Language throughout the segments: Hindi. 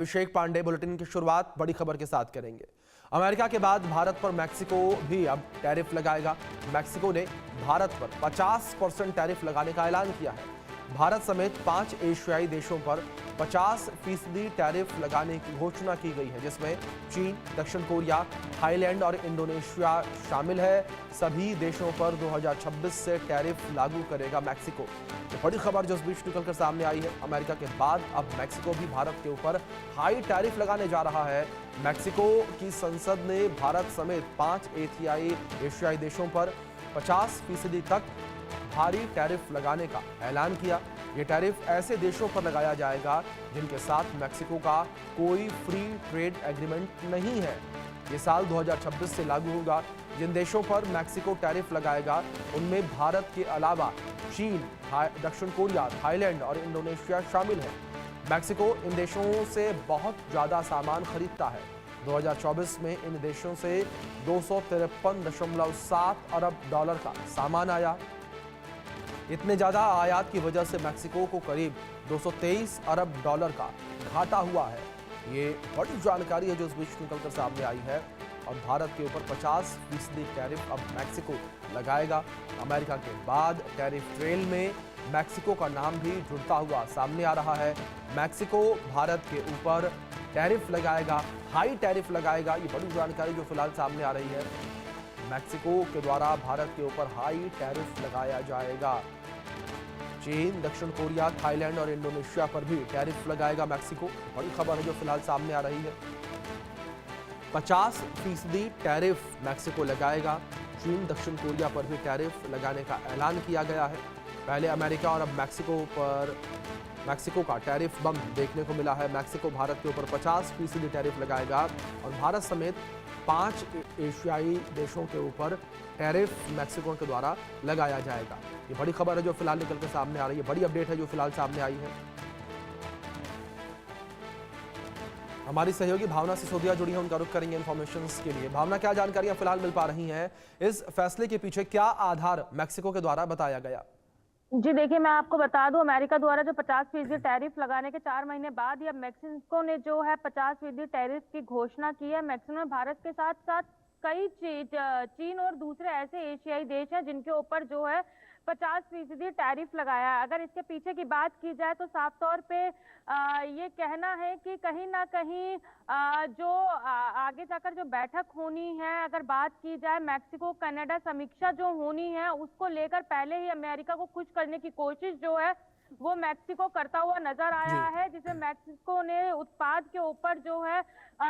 अभिषेक पांडे बुलेटिन की शुरुआत बड़ी खबर के साथ करेंगे। अमेरिका के बाद भारत पर मैक्सिको भी अब टैरिफ लगाएगा। मैक्सिको ने भारत पर 50% टैरिफ लगाने का ऐलान किया है। भारत समेत 5 एशियाई देशों पर 50% टैरिफ लगाने की घोषणा की गई है, जिसमें चीन, दक्षिण कोरिया, थाईलैंड और इंडोनेशिया शामिल है। सभी देशों पर 2026 से टैरिफ लागू करेगा मैक्सिको। तो बड़ी खबर जो इस बीच निकलकर सामने आई है, अमेरिका के बाद अब मैक्सिको भी भारत के ऊपर हाई टैरिफ लगाने जा रहा है। मैक्सिको की संसद ने भारत समेत 5 एशियाई देशों पर 50% तक भारी टैरिफ लगाने का ऐलान किया। ये टैरिफ ऐसे देशों पर लगाया जाएगा जिनके साथ मैक्सिको का कोई फ्री ट्रेड एग्रीमेंट नहीं है। ये साल 2026 से लागू होगा। जिन देशों पर मैक्सिको टैरिफ लगाएगा उनमें भारत के अलावा चीन, दक्षिण कोरिया, थाईलैंड और इंडोनेशिया शामिल है। मैक्सिको इन देशों से बहुत ज्यादा सामान खरीदता है। 2024 में इन देशों से 253.7 अरब डॉलर का सामान आया। इतने ज्यादा आयात की वजह से मैक्सिको को करीब 223 अरब डॉलर का घाटा हुआ है। ये बड़ी जानकारी है जो इस बीच निकलकर सामने आई है। और भारत के ऊपर 50% टैरिफ अब मैक्सिको लगाएगा। अमेरिका के बाद टैरिफ ट्रेल में मैक्सिको का नाम भी जुड़ता हुआ सामने आ रहा है। मैक्सिको भारत के ऊपर टैरिफ लगाएगा, हाई टैरिफ लगाएगा। ये बड़ी जानकारी जो फिलहाल सामने आ रही है। मैक्सिको के द्वारा भारत के ऊपर हाई टैरिफ लगाया जाएगा। चीन, दक्षिण कोरिया, थाईलैंड और इंडोनेशिया पर भी टैरिफ लगाएगा मैक्सिको। बड़ी खबर है जो फिलहाल सामने आ रही है। 50% टैरिफ मैक्सिको लगाएगा। चीन, दक्षिण कोरिया पर भी टैरिफ लगाने का ऐलान किया गया है। पहले अमेरिका और अब मैक्सिको का टैरिफ बम देखने को मिला है। मैक्सिको भारत के ऊपर 50% टैरिफ लगाएगा और भारत समेत 5 एशियाई देशों के ऊपर टैरिफ मैक्सिको के द्वारा लगाया जाएगा। ये बड़ी खबर है जो फिलहाल निकल के सामने आ रही है। बड़ी अपडेट है जो फिलहाल सामने आई है। हमारी सहयोगी भावना सिसोदिया जुड़ी है, उनका रुख करेंगे इन्फॉर्मेशन के लिए। भावना, क्या जानकारियां फिलहाल मिल पा रही हैं? इस फैसले के पीछे क्या आधार मैक्सिको के द्वारा बताया गया? जी देखिए, मैं आपको बता दूं, अमेरिका द्वारा जो 50% टैरिफ लगाने के 4 महीने बाद या मैक्सिको ने जो है 50% टैरिफ की घोषणा की है। मैक्सिको ने भारत के साथ साथ कई चीन और दूसरे ऐसे एशियाई देश हैं जिनके ऊपर जो है 50% टैरिफ लगाया है। अगर इसके पीछे की बात की जाए तो साफ तौर पे ये कहना है कि कहीं ना कहीं आगे जाकर जो बैठक होनी है, अगर बात की जाए मैक्सिको कनाडा समीक्षा जो होनी है, उसको लेकर पहले ही अमेरिका को खुश करने की कोशिश जो है वो मैक्सिको करता हुआ नजर आया है, जिसे मैक्सिको ने उत्पाद के ऊपर जो है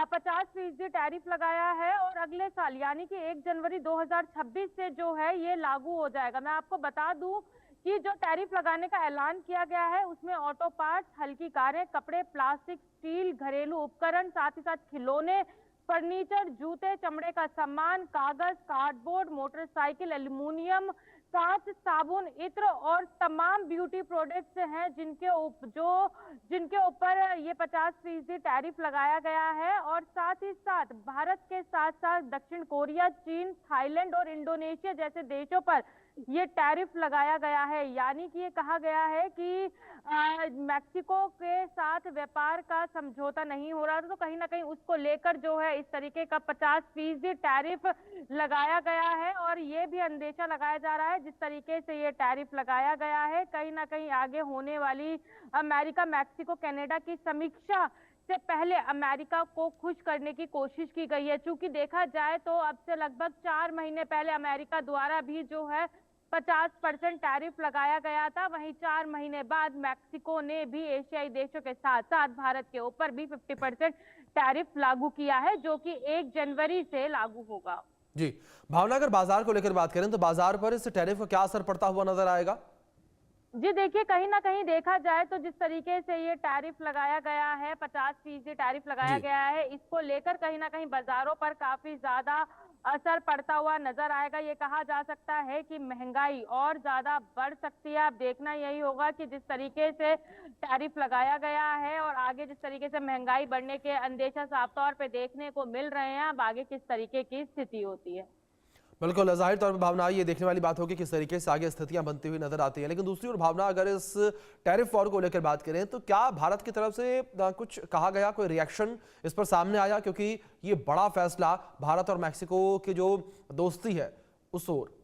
50% टैरिफ लगाया है और अगले साल यानी कि 1 जनवरी 2026 से जो है ये लागू हो जाएगा। मैं आपको बता दूं कि जो टैरिफ लगाने का ऐलान किया गया है उसमें ऑटो पार्ट्स, हल्की कारें, कपड़े, प्लास्टिक, स्टील, घरेलू उपकरण, साथ ही साथ खिलौने, फर्नीचर, जूते, चमड़े का सामान, कागज, कार्डबोर्ड, मोटरसाइकिल, एल्युमिनियम, कांच, साबुन, इत्र और तमाम ब्यूटी प्रोडक्ट्स हैं जिनके ऊपर ये 50% टैरिफ लगाया गया है। और साथ ही साथ भारत के साथ साथ दक्षिण कोरिया, चीन, थाईलैंड और इंडोनेशिया जैसे देशों पर ये टैरिफ लगाया गया है। यानी कि ये कहा गया है कि मैक्सिको के साथ व्यापार का समझौता नहीं हो रहा था, तो कहीं ना कहीं उसको लेकर जो है इस तरीके का 50% टैरिफ लगाया गया है। और ये भी अंदेशा लगाया जा रहा है जिस तरीके से ये टैरिफ लगाया गया है, कहीं ना कहीं आगे होने वाली अमेरिका मैक्सिको कनाडा की समीक्षा से पहले अमेरिका को खुश करने की कोशिश की गई है। चूंकि देखा जाए तो अब से लगभग 4 महीने पहले अमेरिका द्वारा भी जो है 50% टैरिफ लगाया गया था। वहीं 4 महीने बाद मैक्सिको ने भी एशियाई देशों के साथ साथ भारत के ऊपर भी 50% टैरिफ लागू किया है, जो कि 1 जनवरी से लागू होगा। जी भावना, अगर बाजार को लेकर बात करें तो बाजार पर इस टैरिफ का क्या असर पड़ता हुआ नजर आएगा? जी देखिए, कहीं ना कहीं देखा जाए तो जिस तरीके से ये टैरिफ लगाया गया है, 50% टैरिफ लगाया गया है, इसको लेकर कहीं ना कहीं बाजारों पर काफी ज्यादा असर पड़ता हुआ नजर आएगा। ये कहा जा सकता है कि महंगाई और ज्यादा बढ़ सकती है। अब देखना यही होगा कि जिस तरीके से टैरिफ लगाया गया है और आगे जिस तरीके से महंगाई बढ़ने के अंदेशा साफ तौर पे देखने को मिल रहे हैं, अब आगे किस तरीके की स्थिति होती है। बिल्कुल, ज़ाहिर तौर पर भावना ये देखने वाली बात होगी किस तरीके से आगे स्थितियां बनती हुई नजर आती हैं। लेकिन दूसरी ओर भावना, अगर इस टैरिफ वॉर को लेकर बात करें तो क्या भारत की तरफ से कुछ कहा गया, कोई रिएक्शन इस पर सामने आया? क्योंकि ये बड़ा फैसला भारत और मैक्सिको की जो दोस्ती है उस ओर।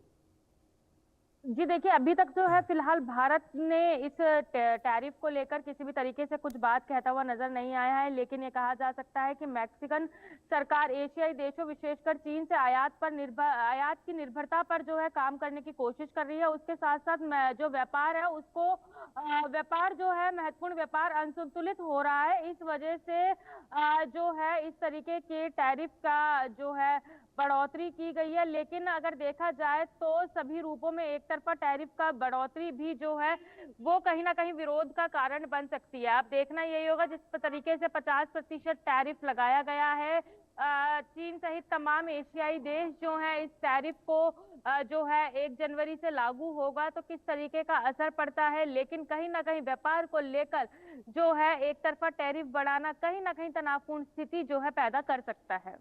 जी देखिए, अभी तक जो है फिलहाल भारत ने इस टैरिफ को लेकर किसी भी तरीके से कुछ बात कहता हुआ नजर नहीं आया है, लेकिन ये कहा जा सकता है कि मैक्सिकन सरकार एशियाई देशों विशेषकर चीन से आयात की निर्भरता पर जो है काम करने की कोशिश कर रही है। उसके साथ साथ जो व्यापार है उसको व्यापार जो है महत्वपूर्ण व्यापार असंतुलित हो रहा है। इस वजह से जो है इस तरीके के टैरिफ का जो है बढ़ोतरी की गई है। लेकिन अगर देखा जाए तो सभी रूपों में एक तरफा टैरिफ का बढ़ोतरी भी जो है वो कहीं ना कहीं विरोध का कारण बन सकती है। अब देखना यही होगा जिस तरीके से 50% टैरिफ लगाया गया है, चीन सहित तमाम एशियाई देश जो हैं इस टैरिफ को जो है 1 जनवरी से लागू होगा तो किस तरीके का असर पड़ता है। लेकिन कहीं ना कहीं व्यापार को लेकर जो है एक तरफा टैरिफ बढ़ाना कहीं ना कहीं तनावपूर्ण स्थिति जो है पैदा कर सकता है।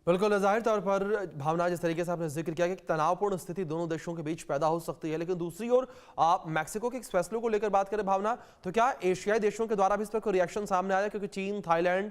बिल्कुल, ज़ाहिर तौर पर भावना, जिस तरीके से आपने जिक्र किया कि तनावपूर्ण स्थिति दोनों देशों के बीच पैदा हो सकती है। लेकिन दूसरी ओर आप मैक्सिको के इस फैसले को लेकर बात करें भावना, तो क्या एशियाई देशों के द्वारा भी इस पर कोई रिएक्शन सामने आया? क्योंकि चीन, थाईलैंड,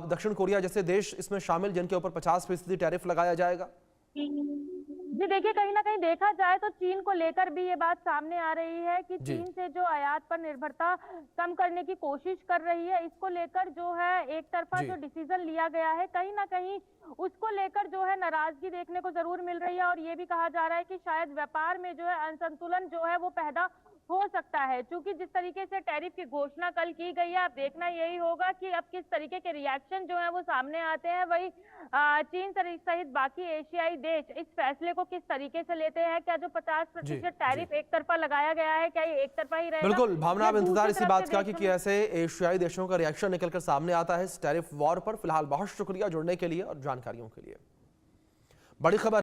दक्षिण कोरिया जैसे देश इसमें शामिल, जिनके ऊपर 50% टैरिफ लगाया जाएगा। जी देखिए, कहीं ना कहीं देखा जाए तो चीन को लेकर भी ये बात सामने आ रही है कि जी। चीन से जो आयात पर निर्भरता कम करने की कोशिश कर रही है, इसको लेकर जो है एक तरफा जी। जो डिसीजन लिया गया है कहीं ना कहीं उसको लेकर जो है नाराजगी देखने को जरूर मिल रही है। और ये भी कहा जा रहा है कि शायद व्यापार में जो है असंतुलन जो है वो पैदा हो सकता है, क्योंकि जिस तरीके से टैरिफ की घोषणा कल की गई है, अब देखना यही होगा कि अब किस तरीके के रिएक्शन जो है वो सामने आते हैं। वही चीन सहित बाकी एशियाई देश इस फैसले को किस तरीके से लेते हैं। क्या जो 50% टैरिफ एक तरफा लगाया गया है, क्या ये एक तरफा ही रहेगा? बिल्कुल भावना, या अब इंतजार दूसरी इसी तरफ बात से का कि देशों में- कैसे एशियाई देशों का रिएक्शन निकलकर सामने आता है इस टैरिफ वॉर पर। फिलहाल बहुत शुक्रिया जुड़ने के लिए और जानकारियों के लिए। बड़ी खबर